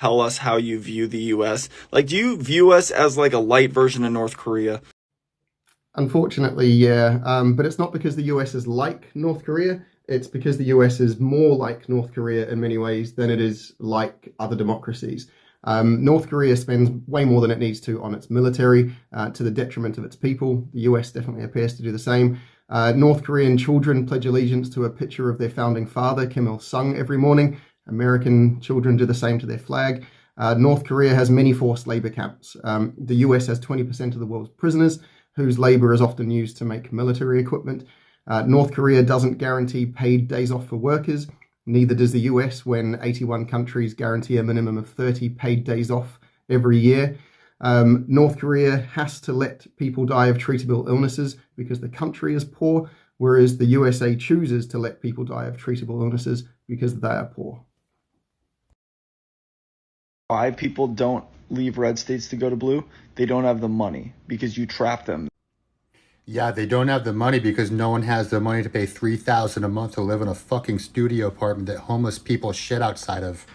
tell us how you view the US. Like, do you view us as like a light version of North Korea? Unfortunately, yeah. But it's not because the US is like North Korea. It's because the US is more like North Korea in many ways than it is like other democracies. North Korea spends way more than it needs to on its military, to the detriment of its people. The US definitely appears to do the same. North Korean children pledge allegiance to a picture of their founding father, Kim Il-sung, every morning. American children do the same to their flag. North Korea has many forced labor camps. The US has 20% of the world's prisoners, whose labor is often used to make military equipment. North Korea doesn't guarantee paid days off for workers. Neither does the US, when 81 countries guarantee a minimum of 30 paid days off every year. North Korea has to let people die of treatable illnesses because the country is poor, whereas the USA chooses to let people die of treatable illnesses because they are poor. Why people don't leave red states to go to blue? They don't have the money because you trap them. Yeah, they don't have the money because no one has the money to pay $3,000 a month to live in a fucking studio apartment that homeless people shit outside of.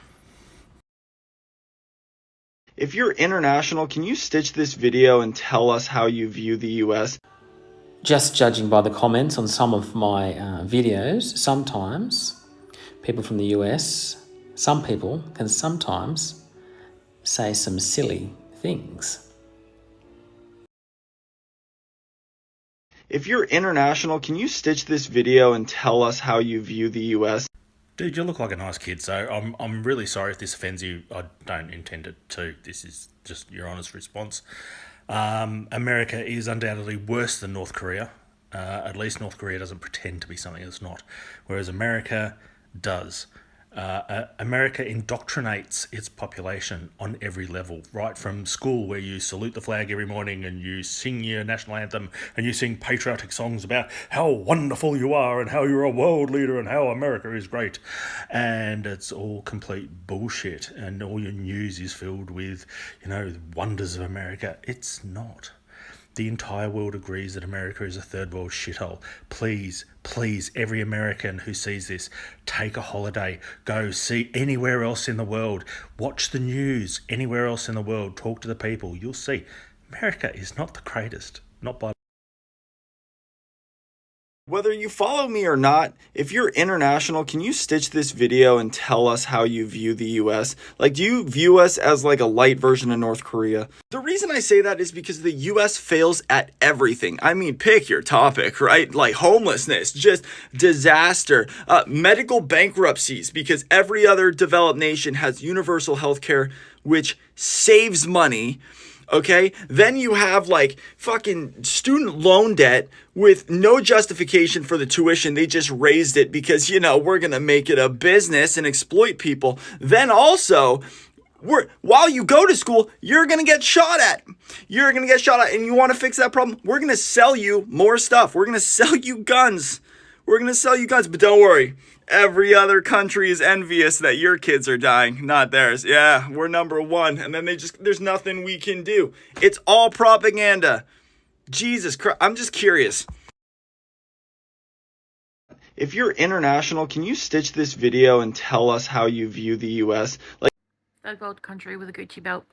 If you're international, can you stitch this video and tell us how you view the US? Just judging by the comments on some of my videos, sometimes people from the US, some people can sometimes say some silly things. If you're international, can you stitch this video and tell us how you view the US? Dude, you look like a nice kid, so I'm really sorry if this offends you. I don't intend it to. This is just your honest response. America is undoubtedly worse than North Korea. At least North Korea doesn't pretend to be something it's not, whereas America does. America indoctrinates its population on every level, right from school where you salute the flag every morning and you sing your national anthem and you sing patriotic songs about how wonderful you are and how you're a world leader and how America is great. And it's all complete bullshit, and all your news is filled with, wonders of America. It's not. The entire world agrees that America is a third world shithole. Please, every American who sees this, take a holiday. Go see anywhere else in the world. Watch the news anywhere else in the world. Talk to the people. You'll see America is not the greatest. Not by... Whether you follow me or not, if you're international, can you stitch this video and tell us how you view the US? Like, do you view us as like a light version of North Korea? The reason I say that is because the US fails at everything. I mean, pick your topic, right? Like homelessness, just disaster, medical bankruptcies, because every other developed nation has universal health care, which saves money. Okay, then you have like fucking student loan debt with no justification for the tuition. They just raised it because, we're going to make it a business and exploit people. Then also, while you go to school, you're going to get shot at. You're going to get shot at, and you want to fix that problem? We're going to sell you more stuff. We're going to sell you guns. But don't worry. Every other country is envious that your kids are dying, not theirs. Yeah, we're number one. And then there's nothing we can do. It's all propaganda. Jesus Christ. I'm just curious. If you're international, can you stitch this video and tell us how you view the US? Like, third world country with a Gucci belt.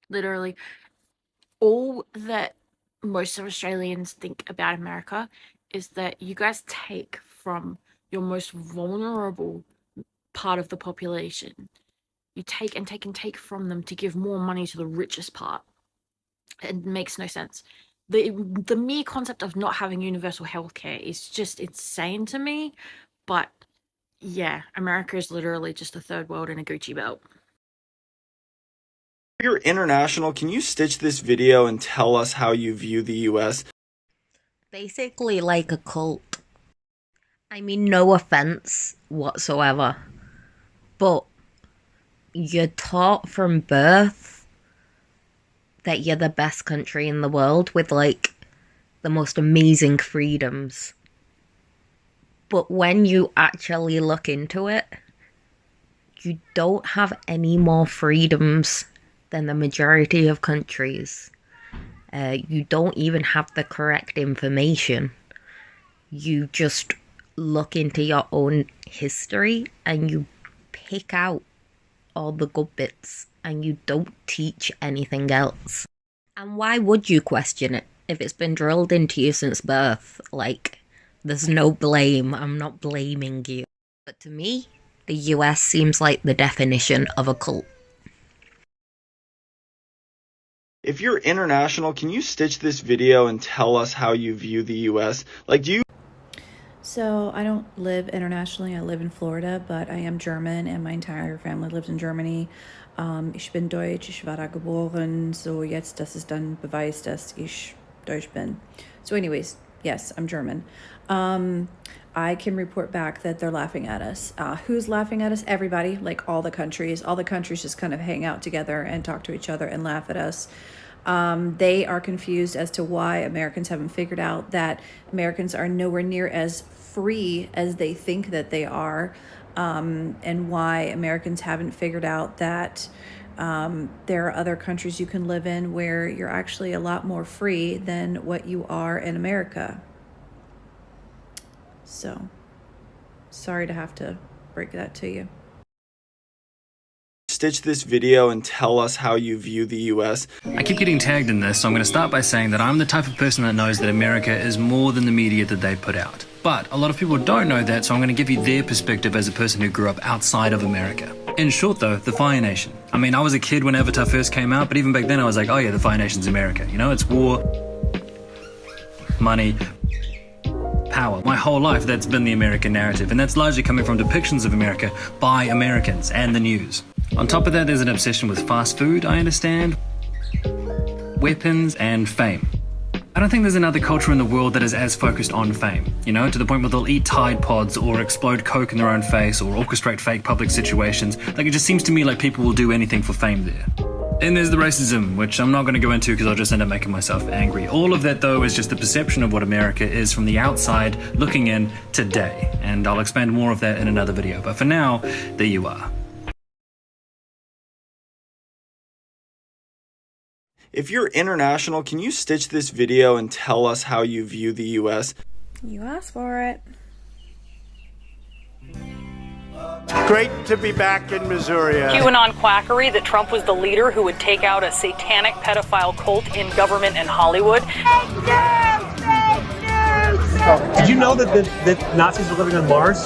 Literally. All that most of Australians think about America is that you guys take from your most vulnerable part of the population. You take and take and take from them to give more money to the richest part. It makes no sense. The mere concept of not having universal healthcare is just insane to me. But yeah, America is literally just a third world in a Gucci belt. if you're international, can you stitch this video and tell us how you view the US? Basically like a cult. I mean, no offense whatsoever, but you're taught from birth that you're the best country in the world with like the most amazing freedoms. But when you actually look into it, you don't have any more freedoms than the majority of countries. You don't even have the correct information. You just look into your own history and you pick out all the good bits and you don't teach anything else. And why would you question it if it's been drilled into you since birth? Like, there's no blame. I'm not blaming you. But to me, the US seems like the definition of a cult. If you're international, can you stitch this video and tell us how you view the US? Like, do you... So I don't live internationally. I live in Florida, but I am German and my entire family lives in Germany. Ich bin Deutsch, ich war da geboren, so jetzt, das ist dann Beweis, dass ich Deutsch bin. So anyways, yes, I'm German. I can report back that they're laughing at us. Who's laughing at us? Everybody, like all the countries. All the countries just kind of hang out together and talk to each other and laugh at us. They are confused as to why Americans haven't figured out that Americans are nowhere near as free as they think that they are, and why Americans haven't figured out that there are other countries you can live in where you're actually a lot more free than what you are in America. So, sorry to have to break that to you. Stitch this video and tell us how you view the US. I keep getting tagged in this, so I'm going to start by saying that I'm the type of person that knows that America is more than the media that they put out. But a lot of people don't know that, so I'm going to give you their perspective as a person who grew up outside of America. In short though, the Fire Nation. I mean, I was a kid when Avatar first came out, but even back then I was like, oh yeah, the Fire Nation's America. You know, it's war, money, power. My whole life, that's been the American narrative, and that's largely coming from depictions of America by Americans and the news. On top of that, there's an obsession with fast food, I understand, weapons, and fame. I don't think there's another culture in the world that is as focused on fame, you know, to the point where they'll eat Tide Pods or explode Coke in their own face or orchestrate fake public situations. Like, it just seems to me like people will do anything for fame there. Then there's the racism, which I'm not going to go into because I'll just end up making myself angry. All of that, though, is just the perception of what America is from the outside looking in today. And I'll expand more of that in another video. But for now, there you are. If you're international, can you stitch this video and tell us how you view the US? You asked for it. Great to be back in Missouri. QAnon quackery that Trump was the leader who would take out a satanic pedophile cult in government and Hollywood. Did you know that Nazis were living on Mars?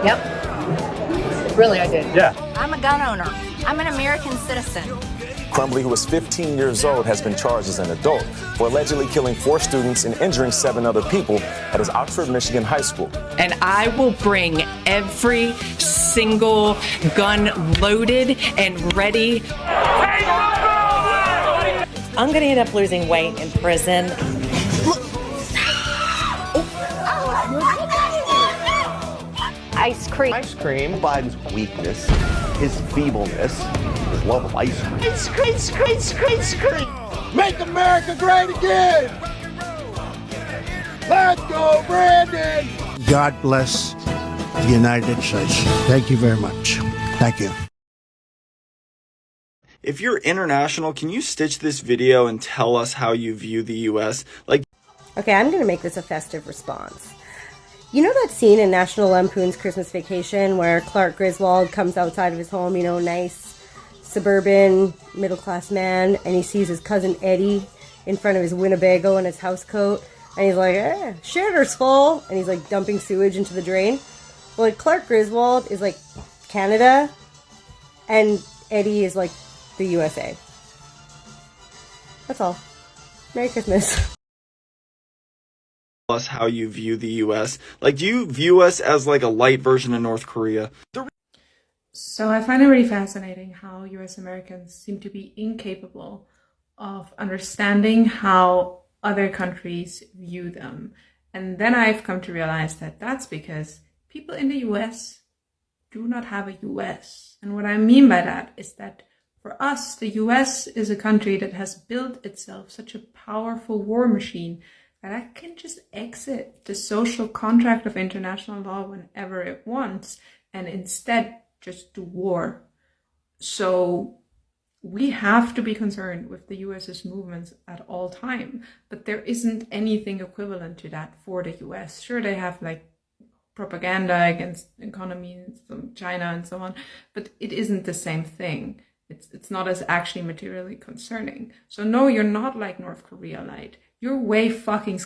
Yep. Really, I did. Yeah. I'm a gun owner. I'm an American citizen. Crumbly, who was 15 years old, has been charged as an adult for allegedly killing 4 students and injuring 7 other people at his Oxford, Michigan high school. And I will bring every single gun loaded and ready. I'm going to end up losing weight in prison. Ice cream. Ice cream. Biden's weakness, his feebleness, his love of ice cream. Ice cream, scream, scream, scream. Make America great again! Let's go, Brandon! God bless the United States. Thank you very much. Thank you. If you're international, can you stitch this video and tell us how you view the US? Like, okay, I'm going to make this a festive response. You know that scene in National Lampoon's Christmas Vacation where Clark Griswold comes outside of his home, you know, nice, suburban, middle-class man, and he sees his cousin Eddie in front of his Winnebago in his housecoat, and he's like, shitter's full, and he's like dumping sewage into the drain. Well, like, Clark Griswold is like Canada, and Eddie is like the USA. That's all. Merry Christmas. Us how you view the US. Like, do you view us as like a light version of North Korea? So I find it really fascinating how US Americans seem to be incapable of understanding how other countries view them. And then I've come to realize that that's because people in the US do not have a US. And what I mean by that is that for us, the US is a country that has built itself such a powerful war machine that I can just exit the social contract of international law whenever it wants and instead just do war. So we have to be concerned with the US's movements at all time, but there isn't anything equivalent to that for the US. Sure, they have like propaganda against economies from China and so on, but it isn't the same thing. It's not as actually materially concerning. So no, you're not like North Korea light. You're way fucking